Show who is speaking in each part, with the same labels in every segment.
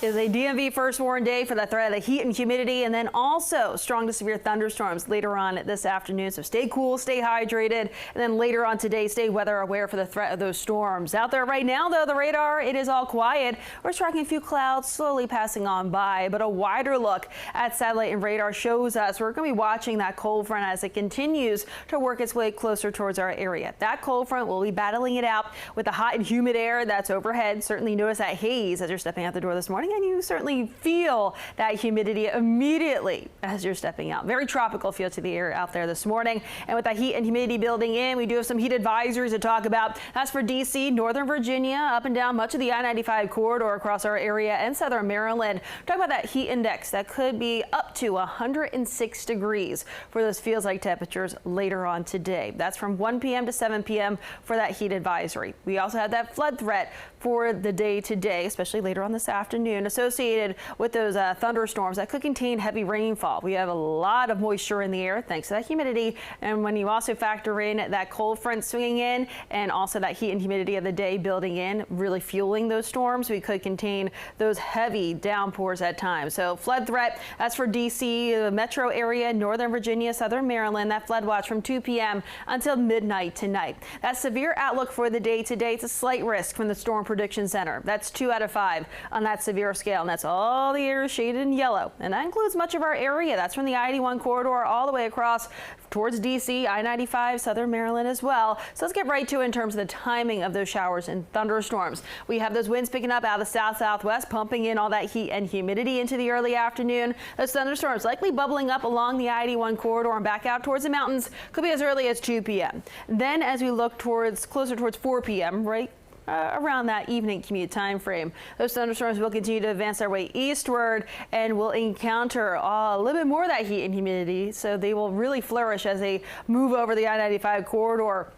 Speaker 1: Is a DMV first warn day for the threat of the heat and humidity, and then also strong to severe thunderstorms later on this afternoon. So stay cool, stay hydrated, and then later on today, stay weather aware for the threat of those storms. Out there right now, though, the radar, it is all quiet. We're tracking a few clouds slowly passing on by, but a wider look at satellite and radar shows us we're going to be watching that cold front as it continues to work its way closer towards our area. That cold front will be battling it out with the hot and humid air that's overhead. Certainly notice that haze as you're stepping out the door this morning, and you certainly feel that humidity immediately as you're stepping out. Very tropical feel to the air out there this morning. And with that heat and humidity building in, we do have some heat advisories to talk about. That's for D.C., Northern Virginia, up and down much of the I-95 corridor across our area and southern Maryland. Talk about that heat index that could be up to 106 degrees for those feels like temperatures later on today. That's from 1 p.m. to 7 p.m. for that heat advisory. We also have that flood threat for the day today, especially later on this afternoon, associated with those thunderstorms that could contain heavy rainfall. We have a lot of moisture in the air thanks to that humidity, and when you also factor in that cold front swinging in and also that heat and humidity of the day building in, really fueling those storms, we could contain those heavy downpours at times. So flood threat, that's for D.C., the metro area, Northern Virginia, southern Maryland. That flood watch from 2 p.m. until midnight tonight. That severe outlook for the day today, it's a slight risk from the Storm Prediction Center. That's 2 out of 5 on that severe scale, and that's all the air shaded in yellow, and that includes much of our area. That's from the I-81 corridor all the way across towards D.C., I-95, southern Maryland as well. So let's get right to it in terms of the timing of those showers and thunderstorms. We have those winds picking up out of the south-southwest, pumping in all that heat and humidity into the early afternoon. Those thunderstorms likely bubbling up along the I-81 corridor and back out towards the mountains. Could be as early as 2 p.m. Then as we look closer towards 4 p.m., right around that evening commute time frame, those thunderstorms will continue to advance their way eastward, and will encounter a little bit more of that heat and humidity. So they will really flourish as they move over the I-95 corridor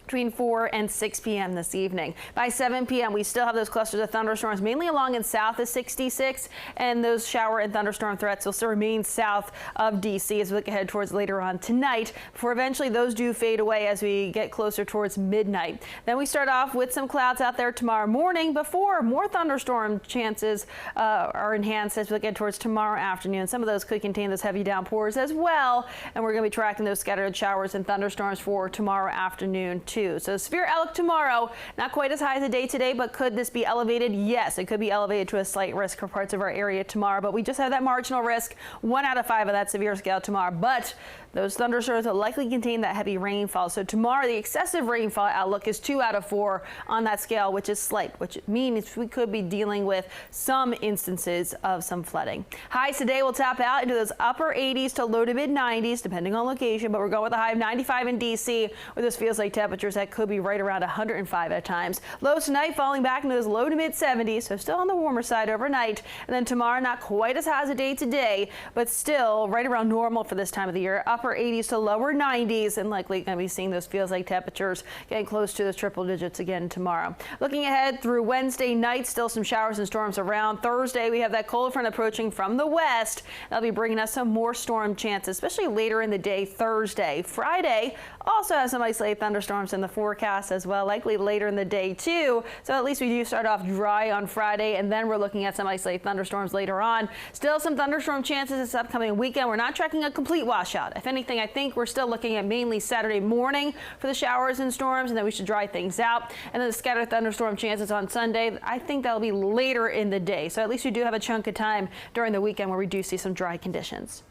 Speaker 1: between 4 and 6 p.m. this evening. By 7 p.m. we still have those clusters of thunderstorms mainly along and south of 66, and those shower and thunderstorm threats will still remain south of D.C. as we look ahead towards later on tonight, before eventually those do fade away as we get closer towards midnight. Then we start off with some clouds out there tomorrow morning before more thunderstorm chances are enhanced as we get towards tomorrow afternoon. Some of those could contain those heavy downpours as well, and we're going to be tracking those scattered showers and thunderstorms for tomorrow afternoon too. So severe outlook tomorrow, not quite as high as the day today, but could this be elevated? Yes, it could be elevated to a slight risk for parts of our area tomorrow, but we just have that marginal risk, 1 out of 5 of that severe scale tomorrow. But those thunderstorms will likely contain that heavy rainfall. So tomorrow, the excessive rainfall outlook is 2 out of 4 on that scale, which is slight, which means we could be dealing with some instances of some flooding. Highs today will tap out into those upper 80s to low to mid 90s, depending on location, but we're going with a high of 95 in D.C., where this feels like temperatures that could be right around 105 at times. Lows tonight falling back into those low to mid 70s, so still on the warmer side overnight. And then tomorrow, not quite as high as a day today, but still right around normal for this time of the year. Upper 80s to lower 90s, and likely going to be seeing those feels like temperatures getting close to those triple digits again tomorrow. Looking ahead through Wednesday night, still some showers and storms around. Thursday, we have that cold front approaching from the west. That'll be bringing us some more storm chances, especially later in the day Thursday. Friday also has some isolated thunderstorms in the forecast as well, likely later in the day too. So at least we do start off dry on Friday, and then we're looking at some isolated thunderstorms later on. Still some thunderstorm chances this upcoming weekend. We're not tracking a complete washout. If anything, I think we're still looking at mainly Saturday morning for the showers and storms, and then we should dry things out. And then the scattered thunderstorm chances on Sunday, I think that'll be later in the day. So at least we do have a chunk of time during the weekend where we do see some dry conditions.